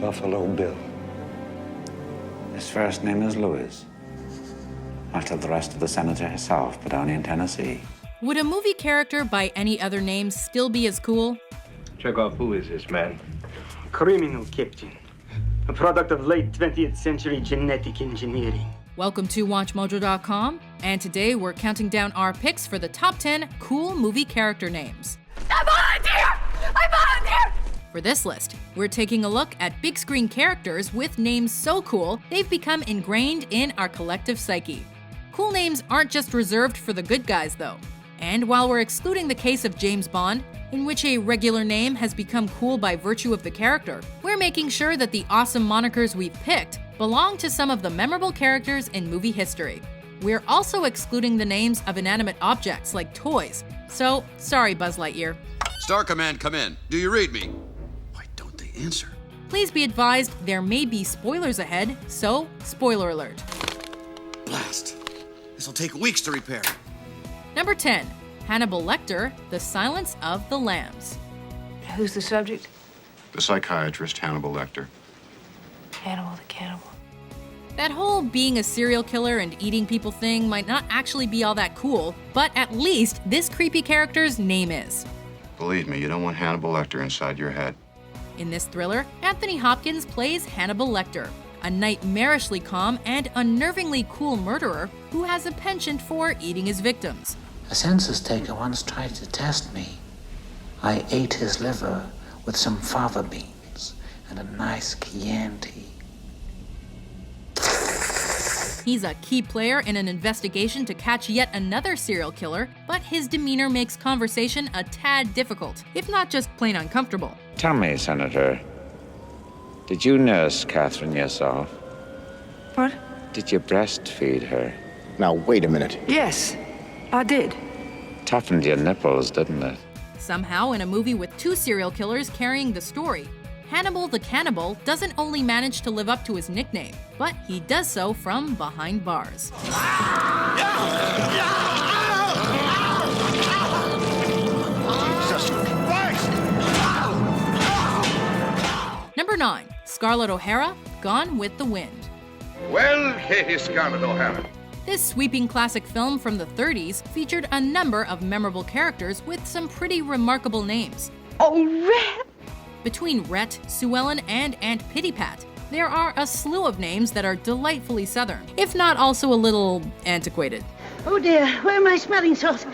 Buffalo Bill. His first name is Louis. Much of the rest of the senator herself, but only in Tennessee. Would a movie character by any other name still be as cool? Check off, who is this man? Criminal captain. A product of late 20th century genetic engineering. Welcome to WatchMojo.com, and today we're counting down our picks for the top 10 cool movie character names. I volunteer! I volunteer! For this list, we're taking a look at big screen characters with names so cool they've become ingrained in our collective psyche. Cool names aren't just reserved for the good guys, though. And while we're excluding the case of James Bond, in which a regular name has become cool by virtue of the character, we're making sure that the awesome monikers we've picked belong to some of the memorable characters in movie history. We're also excluding the names of inanimate objects like toys. So, sorry, Buzz Lightyear. Star Command, come in. Do you read me? Why don't they answer? Please be advised there may be spoilers ahead, so spoiler alert. Blast. This'll take weeks to repair. Number 10, Hannibal Lecter, The Silence of the Lambs. Who's the subject? The psychiatrist Hannibal Lecter. Hannibal the cannibal. That whole being a serial killer and eating people thing might not actually be all that cool, but at least this creepy character's name is. Believe me, you don't want Hannibal Lecter inside your head. In this thriller, Anthony Hopkins plays Hannibal Lecter, a nightmarishly calm and unnervingly cool murderer who has a penchant for eating his victims. A census taker once tried to test me. I ate his liver with some fava beans and a nice Chianti. He's a key player in an investigation to catch yet another serial killer, but his demeanor makes conversation a tad difficult, if not just plain uncomfortable. Tell me, Senator, did you nurse Catherine yourself? What? Did you breastfeed her? Now, wait a minute. Yes, I did. Toughened your nipples, didn't it? Somehow, in a movie with two serial killers carrying the story, Hannibal the Cannibal doesn't only manage to live up to his nickname, but he does so from behind bars. Jesus Christ! Number 9, Scarlett OHara, Gone with the Wind. Well, Katie Scarlett OHara. This sweeping classic film from the 30s featured a number of memorable characters with some pretty remarkable names. Oh, Red! Between Rhett, Sue Ellen, and Aunt Pittypat, there are a slew of names that are delightfully Southern, if not also a little antiquated. Oh dear, where am I smelling sauce?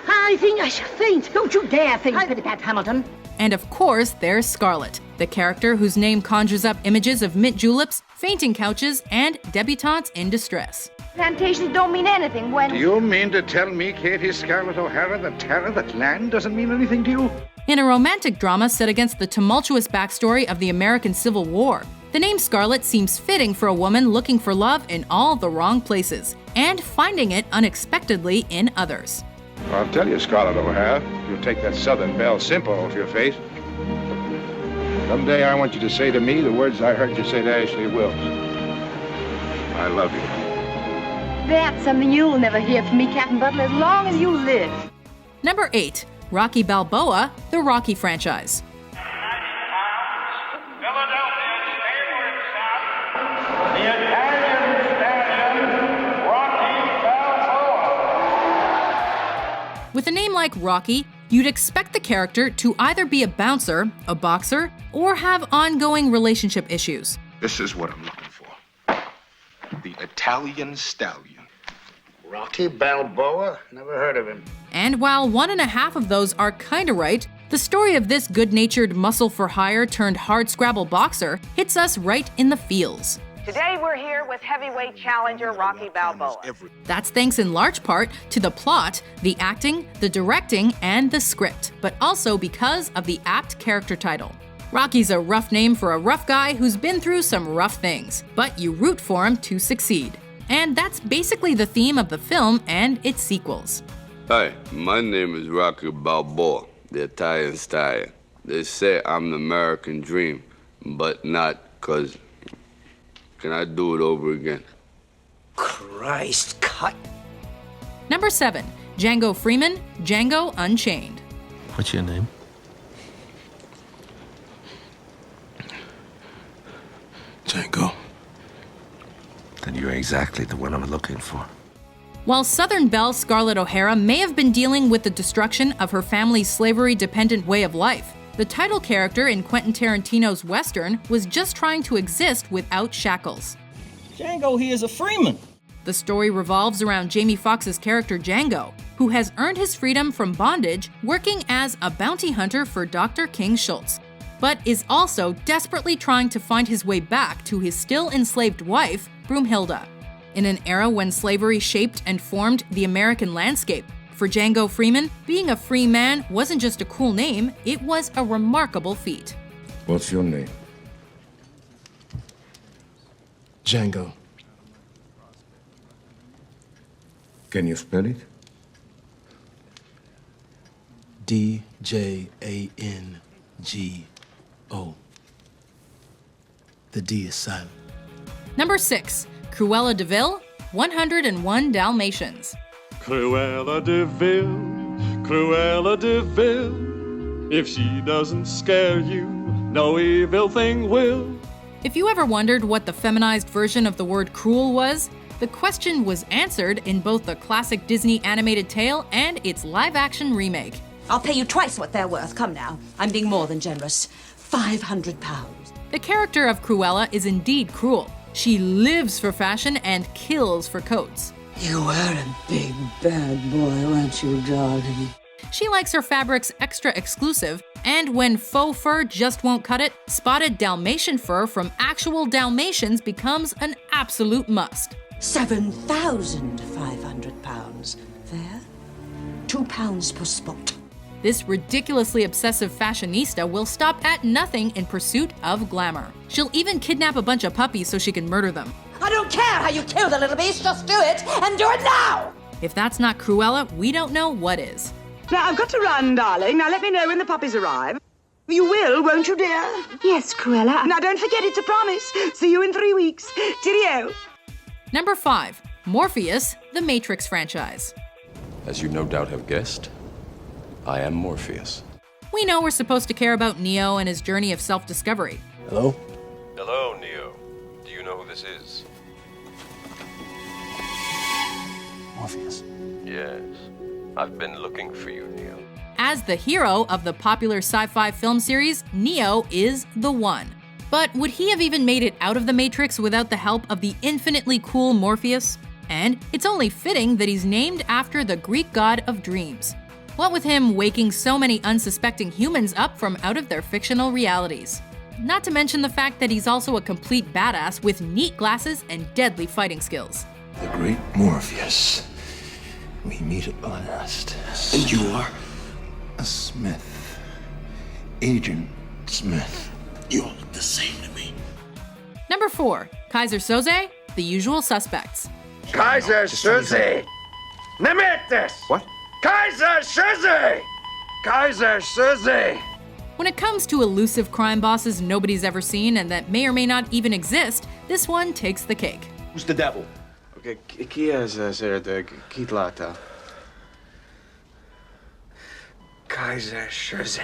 I think I shall faint. Don't you dare think, Pittypat Hamilton. And of course, there's Scarlett, the character whose name conjures up images of mint juleps, fainting couches, and debutantes in distress. Plantations don't mean anything when... Do you mean to tell me, Katie Scarlett OHara, that terror, that land doesn't mean anything to you? In a romantic drama set against the tumultuous backstory of the American Civil War, the name Scarlett seems fitting for a woman looking for love in all the wrong places, and finding it unexpectedly in others. I'll tell you, Scarlett OHara, you'll take that Southern belle simple off your face. Someday I want you to say to me the words I heard you say to Ashley Wills. I love you. That's something you'll never hear from me, Captain Butler, as long as you live. Number 8, Rocky Balboa, the Rocky franchise. With a name like Rocky, you'd expect the character to either be a bouncer, a boxer, or have ongoing relationship issues. This is what I'm looking for. The Italian Stallion. Rocky Balboa? Never heard of him. And while 1.5 of those are kinda right, the story of this good-natured muscle-for-hire turned hard-scrabble boxer hits us right in the feels. Today we're here with heavyweight challenger Rocky Balboa. That's thanks in large part to the plot, the acting, the directing, and the script, but also because of the apt character title. Rocky's a rough name for a rough guy who's been through some rough things, but you root for him to succeed. And that's basically the theme of the film and its sequels. Hi, my name is Rocky Balboa, the Italian Stallion. They say I'm the American dream, but not 'cause... Can I do it over again? Christ, cut. Number 7, Django Freeman, Django Unchained. What's your name? Django. Then you're exactly the one I'm looking for. While Southern belle Scarlett OHara may have been dealing with the destruction of her family's slavery-dependent way of life, the title character in Quentin Tarantino's Western was just trying to exist without shackles. Django, he is a Freeman. The story revolves around Jamie Foxx's character Django, who has earned his freedom from bondage working as a bounty hunter for Dr. King Schultz, but is also desperately trying to find his way back to his still enslaved wife, Broomhilda. In an era when slavery shaped and formed the American landscape, for Django Freeman, being a free man wasn't just a cool name, it was a remarkable feat. What's your name? Django. Can you spell it? D-J-A-N-G-O. The D is silent. Number 6. Cruella de Vil, 101 Dalmatians. Cruella de Vil, Cruella de Vil. If she doesn't scare you, no evil thing will. If you ever wondered what the feminized version of the word cruel was, the question was answered in both the classic Disney animated tale and its live-action remake. I'll pay you twice what they're worth. Come now. I'm being more than generous. £500. The character of Cruella is indeed cruel. She lives for fashion and kills for coats. You were a big bad boy, weren't you, darling? She likes her fabrics extra exclusive, and when faux fur just won't cut it, spotted Dalmatian fur from actual Dalmatians becomes an absolute must. £7,500. There? £2 per spot. This ridiculously obsessive fashionista will stop at nothing in pursuit of glamour. She'll even kidnap a bunch of puppies so she can murder them. I don't care how you kill the little beast, just do it, and do it now! If that's not Cruella, we don't know what is. Now, I've got to run, darling. Now, let me know when the puppies arrive. You will, won't you, dear? Yes, Cruella. Now, don't forget, it's a promise. See you in 3 weeks. Cheerio. Number 5. Morpheus, the Matrix franchise. As you no doubt have guessed, I am Morpheus. We know we're supposed to care about Neo and his journey of self-discovery. Hello? Hello, Neo. Do you know who this is? Morpheus. Yes. I've been looking for you, Neo. As the hero of the popular sci-fi film series, Neo is the one. But would he have even made it out of the Matrix without the help of the infinitely cool Morpheus? And it's only fitting that he's named after the Greek god of dreams. What with him waking so many unsuspecting humans up from out of their fictional realities. Not to mention the fact that he's also a complete badass with neat glasses and deadly fighting skills. The great Morpheus. We meet at last. And you are? A Smith. Agent Smith. You're the same to me. Number 4. Kaiser Soze, The Usual Suspects. Kaiser Soze! Nemetes! What? Kaiser Soze! Kaiser Soze! When it comes to elusive crime bosses nobody's ever seen and that may or may not even exist, this one takes the cake. Who's the devil? Okay, Kia is the Kitlata. Kaiser Soze.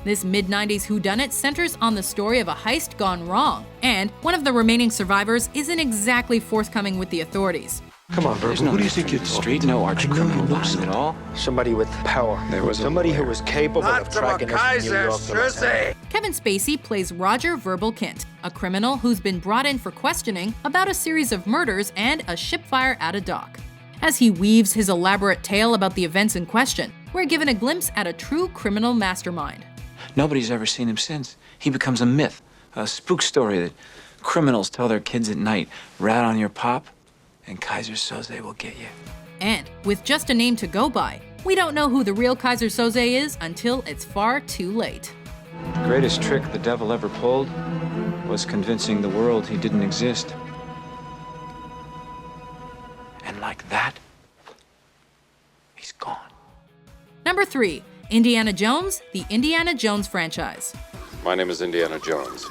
This mid-90s whodunit centers on the story of a heist gone wrong, and one of the remaining survivors isn't exactly forthcoming with the authorities. Come on, Verb. Who do you think you're straight? No arch criminal losing at all. Somebody with power. There was somebody who was capable of tracking us from New York to Los Angeles. Kevin Spacey plays Roger Verbal Kint, a criminal who's been brought in for questioning about a series of murders and a ship fire at a dock. As he weaves his elaborate tale about the events in question, we're given a glimpse at a true criminal mastermind. Nobody's ever seen him since. He becomes a myth, a spook story that criminals tell their kids at night. Rat on your pop, and Kaiser Soze will get you. And with just a name to go by, we don't know who the real Kaiser Soze is until it's far too late. The greatest trick the devil ever pulled was convincing the world he didn't exist. And like that, he's gone. Number 3. Indiana Jones, the Indiana Jones franchise. My name is Indiana Jones.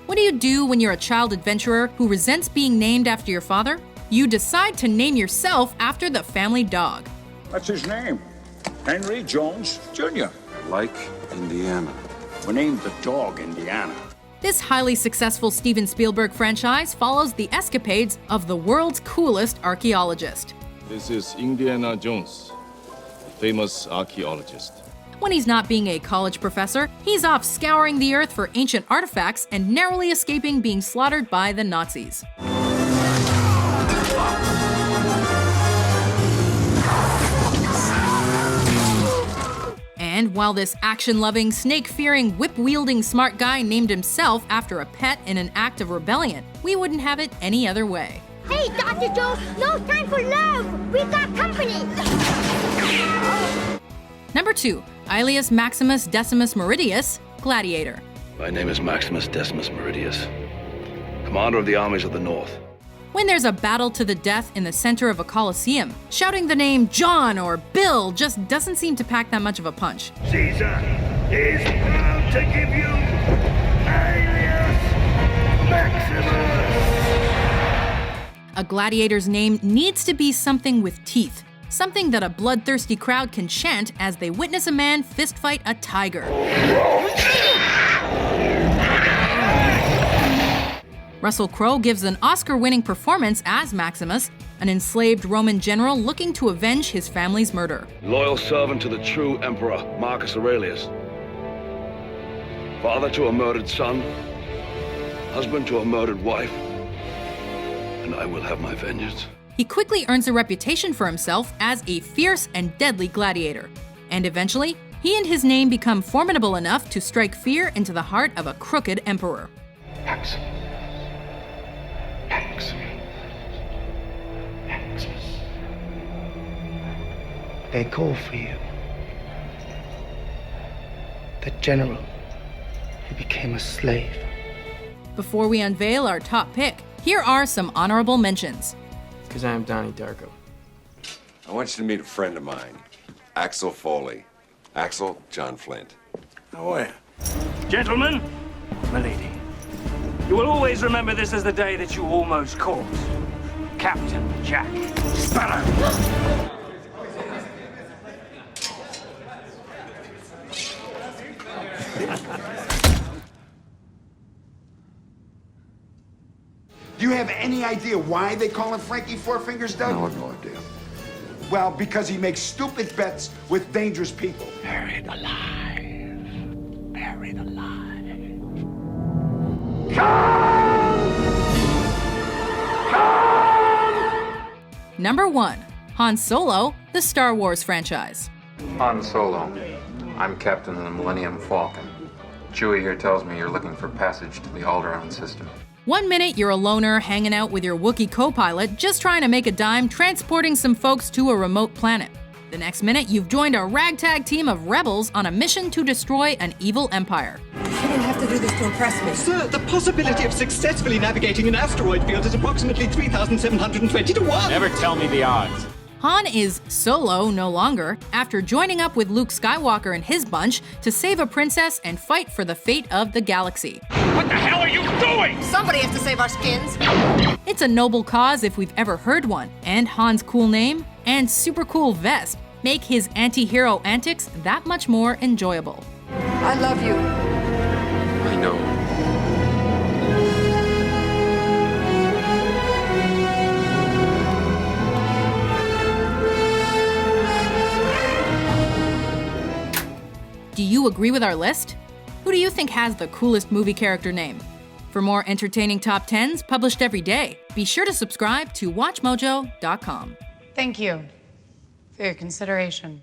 What do you do when you're a child adventurer who resents being named after your father? You decide to name yourself after the family dog. That's his name. Henry Jones Jr. Like Indiana. We named the dog Indiana. This highly successful Steven Spielberg franchise follows the escapades of the world's coolest archaeologist. This is Indiana Jones, famous archaeologist. When he's not being a college professor, he's off scouring the earth for ancient artifacts and narrowly escaping being slaughtered by the Nazis. And while this action-loving, snake-fearing, whip-wielding smart guy named himself after a pet in an act of rebellion, we wouldn't have it any other way. Hey, Dr. Jones, no time for love. We got company. Number 2, alias Maximus Decimus Meridius, Gladiator. My name is Maximus Decimus Meridius, commander of the armies of the North. When there's a battle to the death in the center of a coliseum, shouting the name John or Bill just doesn't seem to pack that much of a punch. Caesar is proud to give you alias Maximus. A gladiator's name needs to be something with teeth, something that a bloodthirsty crowd can chant as they witness a man fistfight a tiger. Russell Crowe gives an Oscar-winning performance as Maximus, an enslaved Roman general looking to avenge his family's murder. Loyal servant to the true emperor, Marcus Aurelius. Father to a murdered son, husband to a murdered wife, and I will have my vengeance. He quickly earns a reputation for himself as a fierce and deadly gladiator. And eventually, he and his name become formidable enough to strike fear into the heart of a crooked emperor. Maximus. They call for you. The general who became a slave. Before we unveil our top pick, here are some honorable mentions. Because I am Donnie Darko. I want you to meet a friend of mine, Axel Foley. Axel, John Flint. How are you? Gentlemen, milady, you will always remember this as the day that you almost caught Captain Jack Sparrow. Do you have any idea why they call him Frankie Four Fingers, Doug? No, I have no idea. Well, because he makes stupid bets with dangerous people. Buried alive. Buried alive. Number 1, Han Solo, the Star Wars franchise. Han Solo. I'm captain of the Millennium Falcon. Chewie here tells me you're looking for passage to the Alderaan system. 1 minute you're a loner hanging out with your Wookiee co-pilot, just trying to make a dime transporting some folks to a remote planet. The next minute you've joined a ragtag team of rebels on a mission to destroy an evil empire. You don't have to do this to impress me. Sir, the possibility of successfully navigating an asteroid field is approximately 3,720 to 1. Never tell me the odds. Han is solo no longer after joining up with Luke Skywalker and his bunch to save a princess and fight for the fate of the galaxy. What the hell are you doing? Somebody has to save our skins. It's a noble cause if we've ever heard one, and Han's cool name and super cool vest make his anti-hero antics that much more enjoyable. I love you. I know. Do you agree with our list? Who do you think has the coolest movie character name? For more entertaining top 10s published every day, be sure to subscribe to WatchMojo.com. Thank you for your consideration.